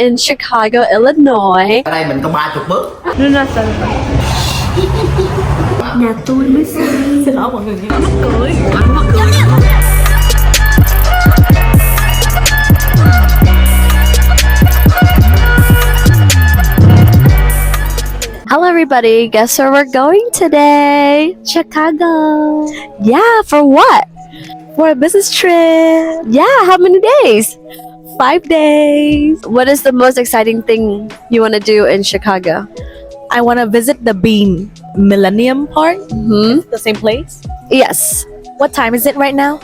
in Chicago, Illinois. Ở đây mình có 30 bước. Nhà tôi mới xây. Xin lỗi mọi người nha. Mắc cười. Hello everybody, guess where we're going today? Chicago. Yeah, for what? For a business trip. Yeah, how many days? 5 days. What is the most exciting thing you want to do in Chicago? I want to visit the Bean Millennium Park. Hmm. The same place. Yes. What time is it right now?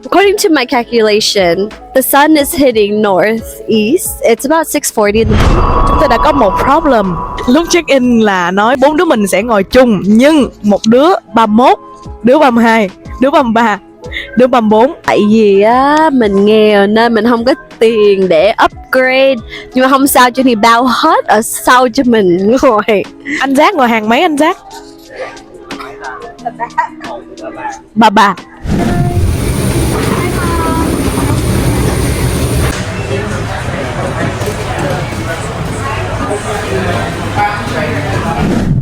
According to my calculation, the sun is hitting northeast. It's about 6:40 in the morning. Chúng ta đã có một problem. Lúc check in là nói 4 đứa mình sẽ ngồi chung, nhưng một đứa 31, đứa 32, đứa 33, đứa 34. Tại vì á, mình nghèo nên mình không có tiền để upgrade. Nhưng mà không sao, Jenny bao hết ở sau cho mình ngồi. Anh Giác ngồi hàng mấy anh Giác? Bà.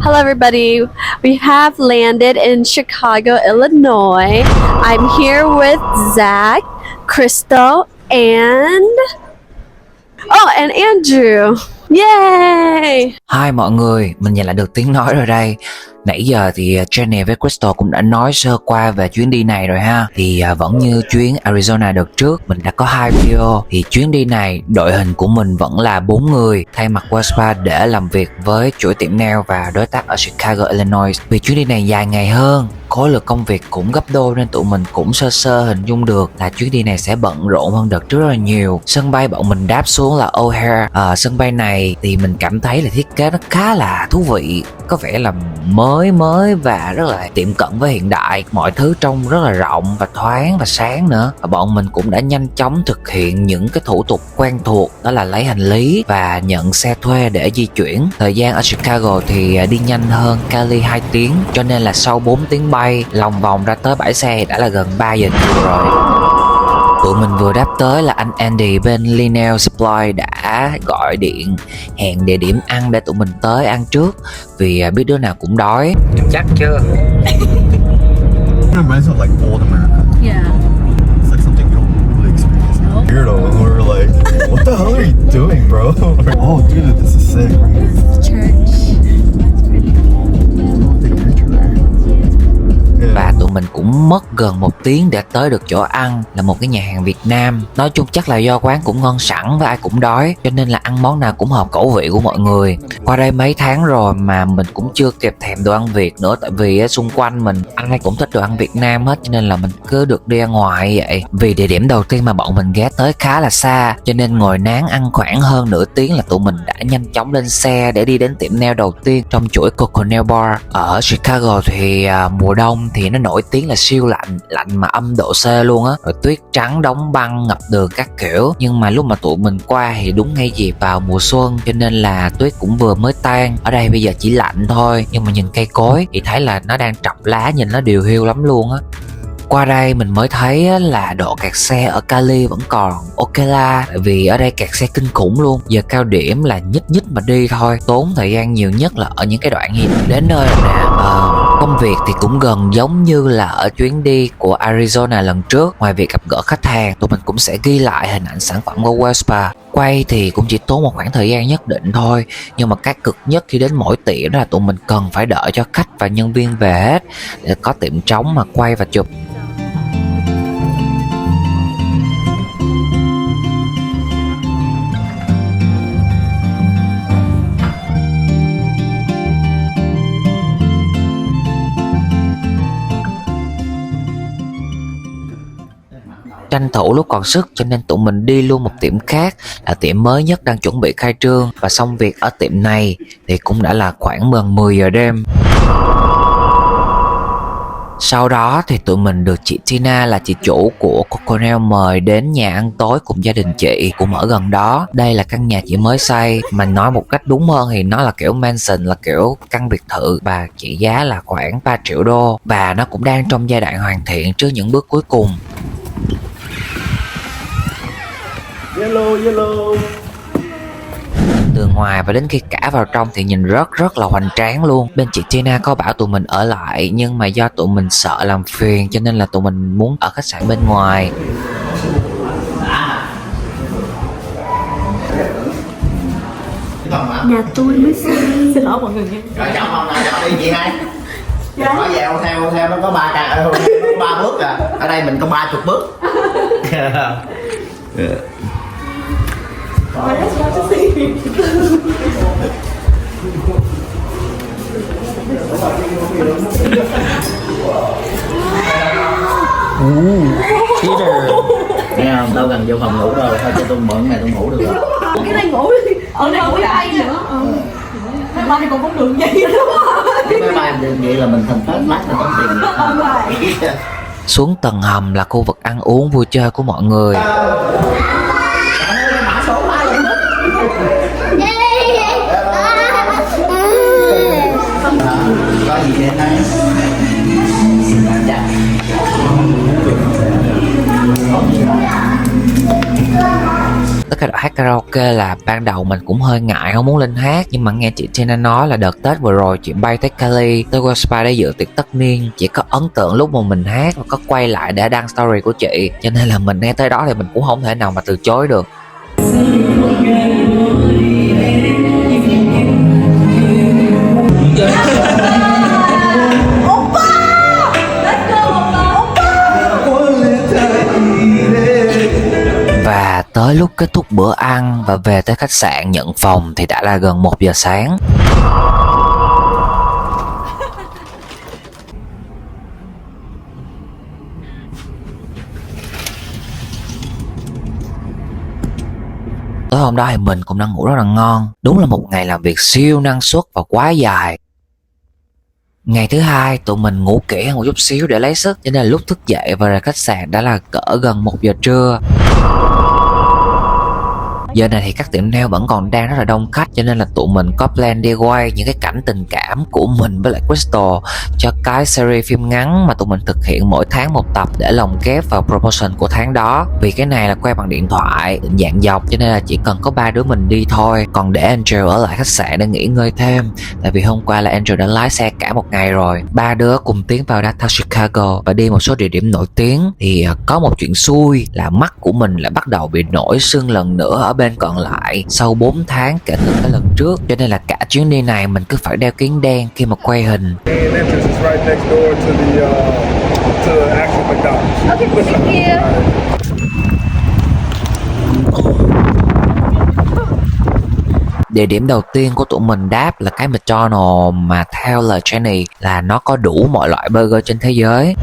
Hello everybody, we have landed in Chicago, Illinois. I'm here with Zach, Crystal, and Andrew. Yay! Hi mọi người, mình nhận lại được tiếng nói rồi đây. Nãy giờ thì Jenny với Crystal cũng đã nói sơ qua về chuyến đi này rồi ha. Thì vẫn như chuyến Arizona đợt trước, mình đã có 2 video. Thì chuyến đi này, đội hình của mình vẫn là 4 người thay mặt qua spa để làm việc với chuỗi tiệm nail và đối tác ở Chicago, Illinois. Vì chuyến đi này dài ngày hơn, khối lượng công việc cũng gấp đôi nên tụi mình cũng sơ sơ hình dung được là chuyến đi này sẽ bận rộn hơn đợt trước rất là nhiều. Sân bay bọn mình đáp xuống là O'Hare. Sân bay này thì mình cảm thấy là thiết kế nó khá là thú vị, có vẻ là mới và rất là tiệm cận với hiện đại. Mọi thứ trông rất là rộng và thoáng và sáng nữa. Và bọn mình cũng đã nhanh chóng thực hiện những cái thủ tục quen thuộc, đó là lấy hành lý và nhận xe thuê để di chuyển. Thời gian ở Chicago thì đi nhanh hơn Cali 2 tiếng, cho nên là sau 4 tiếng bay lòng vòng ra tới bãi xe đã là gần 3 giờ chiều rồi. Tụi mình vừa đáp tới là anh Andy bên Linnell Supply đã gọi điện hẹn địa điểm ăn để tụi mình tới ăn trước, vì biết đứa nào cũng đói. Chắc chưa? It reminds me of like old America. Yeah. It's like something you don't really experience. Weirdo, and we were like, what the hell are you doing, bro? Oh, dude, this is sick. Church. Take a picture there. Và tụi mình cũng mất gần 1 tiếng để tới được chỗ ăn, là một cái nhà hàng Việt Nam. Nói chung chắc là do quán cũng ngon sẵn và ai cũng đói, cho nên là ăn món nào cũng hợp khẩu vị của mọi người. Qua đây mấy tháng rồi mà mình cũng chưa kịp thèm đồ ăn Việt nữa, tại vì xung quanh mình ai cũng thích đồ ăn Việt Nam hết, cho nên là mình cứ được đi ăn ngoài vậy. Vì địa điểm đầu tiên mà bọn mình ghé tới khá là xa, cho nên ngồi nán ăn khoảng hơn nửa tiếng là tụi mình đã nhanh chóng lên xe để đi đến tiệm nail đầu tiên trong chuỗi Coco Nail Bar. Ở Chicago thì mùa đông thì nó nổi tiếng là siêu lạnh, lạnh mà âm độ C luôn á, rồi tuyết trắng đóng băng ngập đường các kiểu. Nhưng mà lúc mà tụi mình qua thì đúng ngay dịp vào mùa xuân, cho nên là tuyết cũng vừa mới tan. Ở đây bây giờ chỉ lạnh thôi, nhưng mà nhìn cây cối thì thấy là nó đang trọc lá, nhìn nó điều hiu lắm luôn á. Qua đây mình mới thấy là độ kẹt xe ở Cali vẫn còn ok la, tại vì ở đây kẹt xe kinh khủng luôn. Giờ cao điểm là nhích mà đi thôi, tốn thời gian nhiều nhất là ở những cái đoạn như đến nơi rồi nè. Công việc thì cũng gần giống như là ở chuyến đi của Arizona lần trước. Ngoài việc gặp gỡ khách hàng, tụi mình cũng sẽ ghi lại hình ảnh sản phẩm của Well Spa. Quay thì cũng chỉ tốn một khoảng thời gian nhất định thôi, nhưng mà cái cực nhất khi đến mỗi tiệm đó là tụi mình cần phải đợi cho khách và nhân viên về hết để có tiệm trống mà quay và chụp. Tranh thủ lúc còn sức cho nên tụi mình đi luôn một tiệm khác, là tiệm mới nhất đang chuẩn bị khai trương, và xong việc ở tiệm này thì cũng đã là khoảng gần 10 giờ đêm. Sau đó thì tụi mình được chị Tina là chị chủ của Coco Nail mời đến nhà ăn tối cùng gia đình chị cũng ở gần đó. Đây là căn nhà chị mới xây, mà nói một cách đúng hơn thì nó là kiểu mansion, là kiểu căn biệt thự, và trị giá là khoảng 3 triệu đô, và nó cũng đang trong giai đoạn hoàn thiện trước những bước cuối cùng. Yellow. từ ngoài và đến khi cả vào trong thì nhìn rất là hoành tráng luôn. Bên chị Tina có bảo tụi mình ở lại, nhưng mà do tụi mình sợ làm phiền cho nên là tụi mình muốn ở khách sạn bên ngoài. Nhà tôi mới xin. Xin lỗi mọi người nha. Rồi chọn phòng nào chọn đi chị hai. Hỏi theo nó có 3 bước à. Ở đây mình có 30 bước. Nghe không? Tao gần vô phòng ngủ rồi, thôi cho tôi mượn này tôi ngủ được rồi. Cái này ngủ đi. Ở đây ngủ bay nữa. Máy bay còn không được vậy đúng không? Cái máy bay được vậy là mình thành phết lát mình tốn tiền. Xuống tầng hầm là khu vực ăn uống vui chơi của mọi người. Có gì đến đây? Tất cả đội hát karaoke là ban đầu mình cũng hơi ngại không muốn lên hát, nhưng mà nghe chị Tina nói là đợt Tết vừa rồi chị bay tới Cali tới World Spa để dự tiệc tất niên. Chị có ấn tượng lúc mà mình hát và có quay lại để đăng story của chị, cho nên là mình nghe tới đó thì mình cũng không thể nào mà từ chối được. Và tới lúc kết thúc bữa ăn và về tới khách sạn nhận phòng thì đã là gần 1 giờ sáng. Tối hôm đó thì mình cũng đang ngủ rất là ngon. Đúng là một ngày làm việc siêu năng suất và quá dài. Ngày thứ hai tụi mình ngủ kỹ hơn một chút xíu để lấy sức, cho nên là lúc thức dậy và ra khách sạn đã là cỡ gần 1 giờ trưa. Giờ này thì các tiệm nail vẫn còn đang rất là đông khách, cho nên là tụi mình có plan đi quay những cái cảnh tình cảm của mình với lại Crystal cho cái series phim ngắn mà tụi mình thực hiện mỗi tháng 1 tập để lồng ghép vào promotion của tháng đó. Vì cái này là quay bằng điện thoại định dạng dọc, cho nên là chỉ cần có 3 đứa mình đi thôi, còn để Angel ở lại khách sạn để nghỉ ngơi thêm. Tại vì hôm qua là Angel đã lái xe cả một ngày rồi. 3 đứa cùng tiến vào downtown Chicago và đi một số địa điểm nổi tiếng. Thì có một chuyện xui là mắt của mình lại bắt đầu bị nổi sưng lần nữa ở bên còn lại sau 4 tháng kể từ cái lần trước, cho nên là cả chuyến đi này mình cứ phải đeo kính đen khi mà quay hình. Địa điểm đầu tiên của tụi mình đáp là cái McDonald's mà theo lời Jenny là nó có đủ mọi loại burger trên thế giới.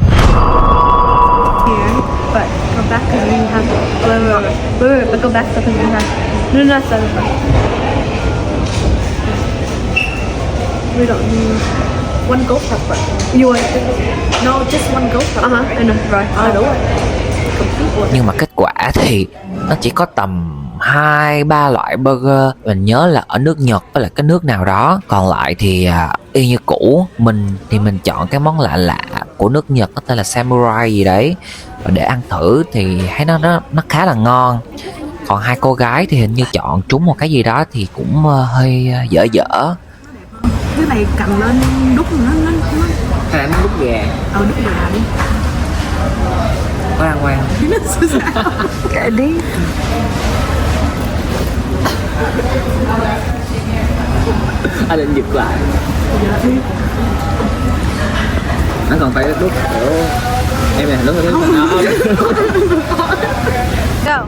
But come back and we have wait, but go back so we have no so we don't need one ghost pepper. You want no just one ghost pepper. I know right. Đủ rồi. Nhưng mà kết quả thì nó chỉ có tầm 2-3 loại burger. Mình nhớ là ở nước Nhật với lại cái nước nào đó. Còn lại thì y như cũ. Mình thì mình chọn cái món lạ lạ của nước Nhật, nó tên là samurai gì đấy, và để ăn thử thì thấy nó khá là ngon. Còn hai cô gái thì hình như chọn trúng một cái gì đó thì cũng hơi dở dở. Cái này cầm lên đút nó Hay là nó đút gà. đút gà đi. Có ăn ngoan. Kệ đi. Anh định giật lại. Nó còn phải đút kiểu em này lúc đó. Go.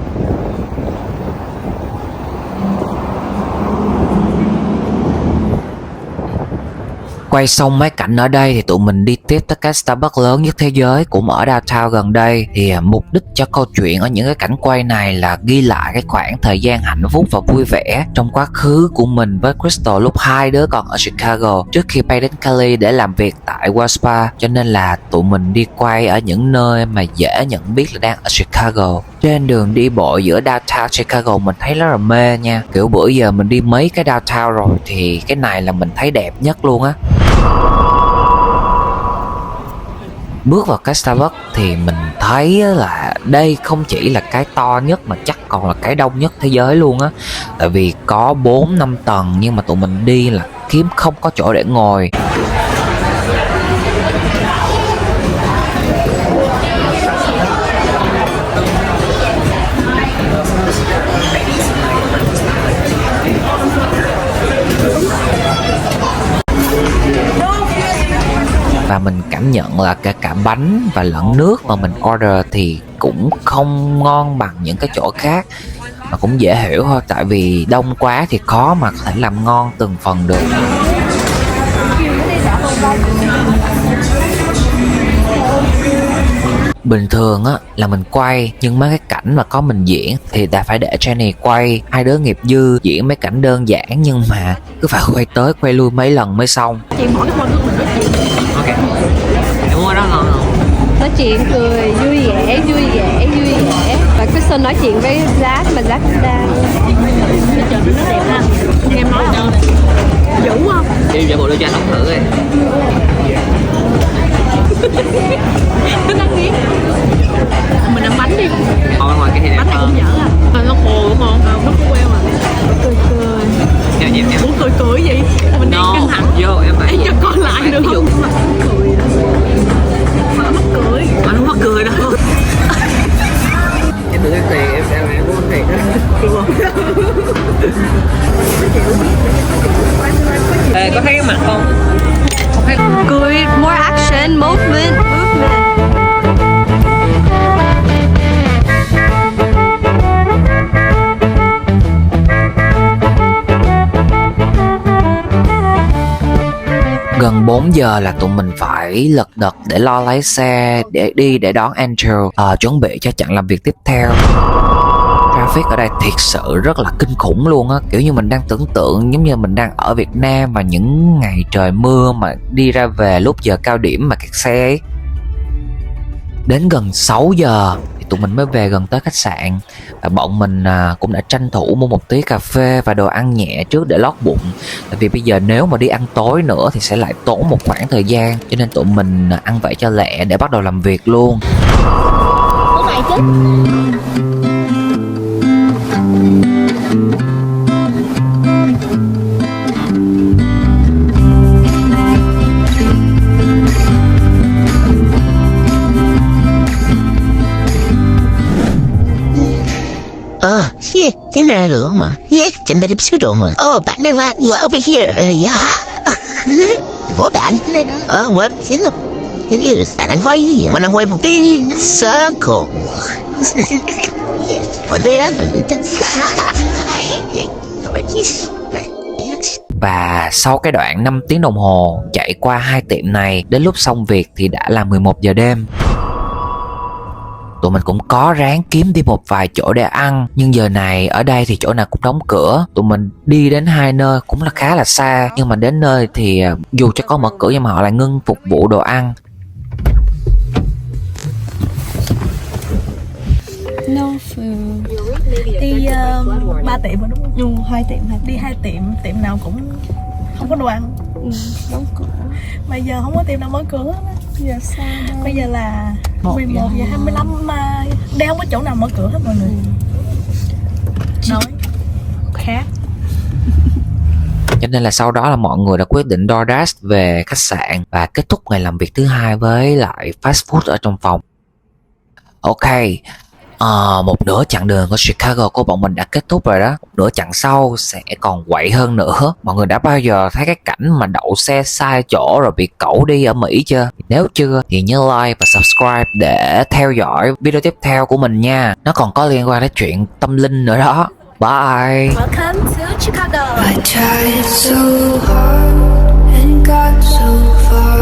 Quay xong mấy cảnh ở đây thì tụi mình đi tiếp tới cái Starbucks lớn nhất thế giới cũng ở downtown gần đây. Thì mục đích cho câu chuyện ở những cái cảnh quay này là ghi lại cái khoảng thời gian hạnh phúc và vui vẻ trong quá khứ của mình với Crystal lúc hai đứa còn ở Chicago trước khi bay đến Cali để làm việc tại World Spa. Cho nên là tụi mình đi quay ở những nơi mà dễ nhận biết là đang ở Chicago. Trên đường đi bộ giữa downtown Chicago mình thấy rất là mê nha. Kiểu bữa giờ mình đi mấy cái downtown rồi thì cái này là mình thấy đẹp nhất luôn á. Bước vào cái Starbucks thì mình thấy là đây không chỉ là cái to nhất mà chắc còn là cái đông nhất thế giới luôn á. Tại vì có 4-5 tầng nhưng mà tụi mình đi là kiếm không có chỗ để ngồi. Và mình cảm nhận là kể cả bánh và lẫn nước mà mình order thì cũng không ngon bằng những cái chỗ khác. Mà cũng dễ hiểu thôi, tại vì đông quá thì khó mà có thể làm ngon từng phần được. Bình thường á là mình quay, nhưng mấy cái cảnh mà có mình diễn thì đã phải để Jenny quay. Hai đứa nghiệp dư diễn mấy cảnh đơn giản nhưng mà cứ phải quay tới quay lui mấy lần mới xong. Chị bỏ cái môi nước mình nói chuyện. Ok. Em mua đó ngon không? Nói chuyện cười vui vẻ và Kristen nói chuyện với Jack mà Jack cũng đang Trời nó đẹp ha. Nghe em nói không? Dữ không? Chị giả bộ đưa cho anh uống thử đi. Nó đang nghiến. Mình ăn bánh đi. Thôi ngoài cái thì Bánh này cũng dở à. Nó khô đúng không? Nó khô queo à. Cười. em Muốn cười gì? Mình đang căng thẳng. Vô em phải. Ê, cho con lại được không? Mà mắc cười. Anh không mắc cười đâu. Em đừng ăn tiền, em sẽ ăn muốn ăn tiền đó. Ê, có thấy cái mặt không? Không thấy. cười. More action, movement. Gần 4 giờ là tụi mình phải lật đật để lo lái xe để đón Angel chuẩn bị cho chặng làm việc tiếp theo. Traffic ở đây thiệt sự rất là kinh khủng luôn á. Kiểu như mình đang tưởng tượng giống như mình đang ở Việt Nam và những ngày trời mưa mà đi ra về lúc giờ cao điểm mà kẹt xe ấy. Đến gần 6 giờ thì tụi mình mới về gần tới khách sạn. Và bọn mình cũng đã tranh thủ mua một tí cà phê và đồ ăn nhẹ trước để lót bụng. Tại vì bây giờ nếu mà đi ăn tối nữa thì sẽ lại tốn một khoảng thời gian. Cho nên tụi mình ăn vậy cho lẹ để bắt đầu làm việc luôn. Có mày chứ. Yeah, cái này được mà. Yeah, chẳng phải đi xíu đồ mà. Bạn đây mà, you are over here. Yeah. Vỗ bạn này đó. What? Xin lỗi. Cái gì là bạn quay gì? Mà đang quay một cái circle. Ở đây á. Và sau cái đoạn 5 tiếng đồng hồ chạy qua 2 tiệm này, đến lúc xong việc thì đã là 11 giờ đêm. Tụi mình cũng có ráng kiếm đi một vài chỗ để ăn, nhưng giờ này ở đây thì chỗ nào cũng đóng cửa. Tụi mình đi đến 2 nơi cũng là khá là xa, nhưng mà đến nơi thì dù cho có mở cửa nhưng mà họ lại ngưng phục vụ đồ ăn. No food. Đi 3 tiệm rồi đúng không? 2 tiệm. Đi 2 tiệm nào cũng không có đồ ăn. Đóng cửa. Bây giờ không có tiệm nào mở cửa hết. Giờ sao đâu? Bây giờ là 11 giờ 25 mà đang không có chỗ nào mở cửa hết mọi người. Nói khác. Cho nên là sau đó là mọi người đã quyết định DoorDash về khách sạn và kết thúc ngày làm việc thứ hai với lại fast food ở trong phòng. Ok, một nửa chặng đường của Chicago của bọn mình đã kết thúc rồi đó. Một nửa chặng sau sẽ còn quậy hơn nữa. Mọi người đã bao giờ thấy cái cảnh mà đậu xe sai chỗ rồi bị cẩu đi ở Mỹ chưa? Nếu chưa thì nhớ like và subscribe để theo dõi video tiếp theo của mình nha. Nó còn có liên quan đến chuyện tâm linh nữa đó. Bye. Welcome to Chicago. I tried so hard and got so far.